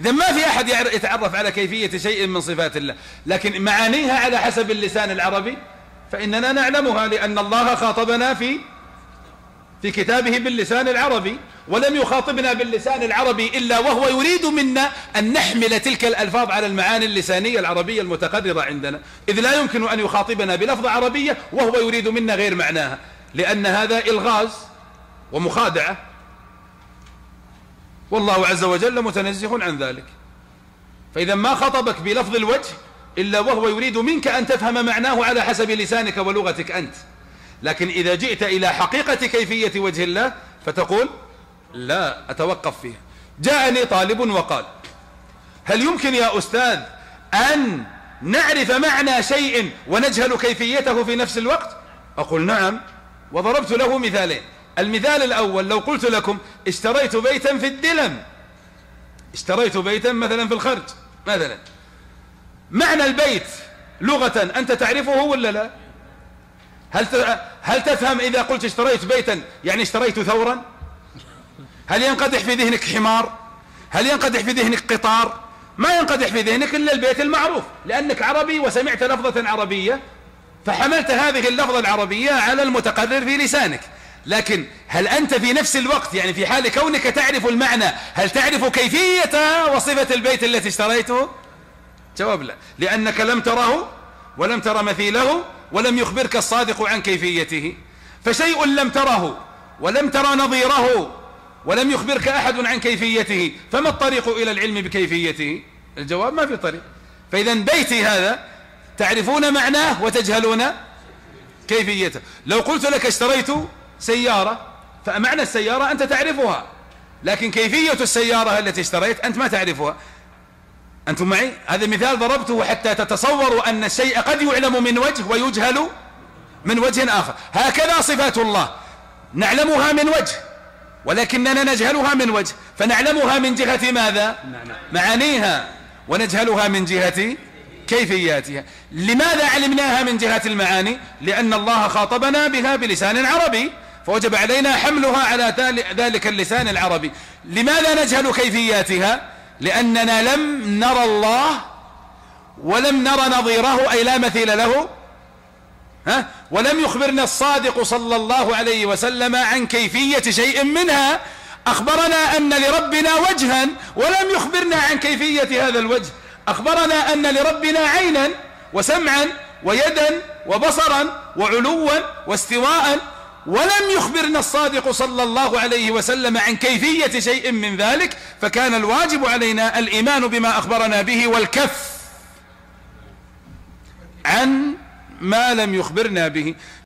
إذا ما في أحد يتعرف على كيفية شيء من صفات الله، لكن معانيها على حسب اللسان العربي فإننا نعلمها، لأن الله خاطبنا في كتابه باللسان العربي، ولم يخاطبنا باللسان العربي إلا وهو يريد منا أن نحمل تلك الألفاظ على المعاني اللسانية العربية المتقررة عندنا، إذ لا يمكن أن يخاطبنا بلفظ عربية وهو يريد منا غير معناها، لأن هذا إلغاز ومخادعة، والله عز وجل متنزه عن ذلك. فإذا ما خطبك بلفظ الوجه إلا وهو يريد منك أن تفهم معناه على حسب لسانك ولغتك أنت، لكن إذا جئت إلى حقيقة كيفية وجه الله فتقول لا أتوقف فيها. جاءني طالب وقال: هل يمكن يا أستاذ أن نعرف معنى شيء ونجهل كيفيته في نفس الوقت؟ أقول نعم، وضربت له مثالين. المثال الأول: لو قلت لكم اشتريت بيتا في الدلم، اشتريت بيتا مثلا في الخرج مثلا، معنى البيت لغة أنت تعرفه ولا لا؟ هل تفهم إذا قلت اشتريت بيتا يعني اشتريت ثورا؟ هل ينقدح في ذهنك حمار؟ هل ينقدح في ذهنك قطار؟ ما ينقدح في ذهنك إلا البيت المعروف، لأنك عربي وسمعت لفظة عربية فحملت هذه اللفظة العربية على المتقرر في لسانك. لكن هل أنت في نفس الوقت، يعني في حال كونك تعرف المعنى، هل تعرف كيفية وصفة البيت التي اشتريته؟ جواب لا، لأنك لم تره ولم تر مثيله ولم يخبرك الصادق عن كيفيته. فشيء لم تره ولم تر نظيره ولم يخبرك أحد عن كيفيته، فما الطريق إلى العلم بكيفيته؟ الجواب: ما في طريق. فإذا بيتي هذا تعرفون معناه وتجهلون كيفيته. لو قلت لك اشتريت سيارة، فمعنى السيارة أنت تعرفها، لكن كيفية السيارة التي اشتريت أنت ما تعرفها. أنتم معي؟ هذا مثال ضربته حتى تتصوروا أن الشيء قد يعلم من وجه ويجهل من وجه آخر. هكذا صفات الله، نعلمها من وجه ولكننا نجهلها من وجه، فنعلمها من جهة ماذا؟ معانيها، ونجهلها من جهة كيفياتها. لماذا علمناها من جهة المعاني؟ لأن الله خاطبنا بها بلسان عربي، فوجب علينا حملها على ذلك اللسان العربي. لماذا نجهل كيفياتها؟ لأننا لم نرى الله ولم نرى نظيره، أي لا مثيل له، ولم يخبرنا الصادق صلى الله عليه وسلم عن كيفية شيء منها. أخبرنا أن لربنا وجها ولم يخبرنا عن كيفية هذا الوجه. أخبرنا أن لربنا عينا وسمعا ويدا وبصرا وعلوا واستواء، ولم يخبرنا الصادق صلى الله عليه وسلم عن كيفية شيء من ذلك. فكان الواجب علينا الإيمان بما أخبرنا به والكف عن ما لم يخبرنا به.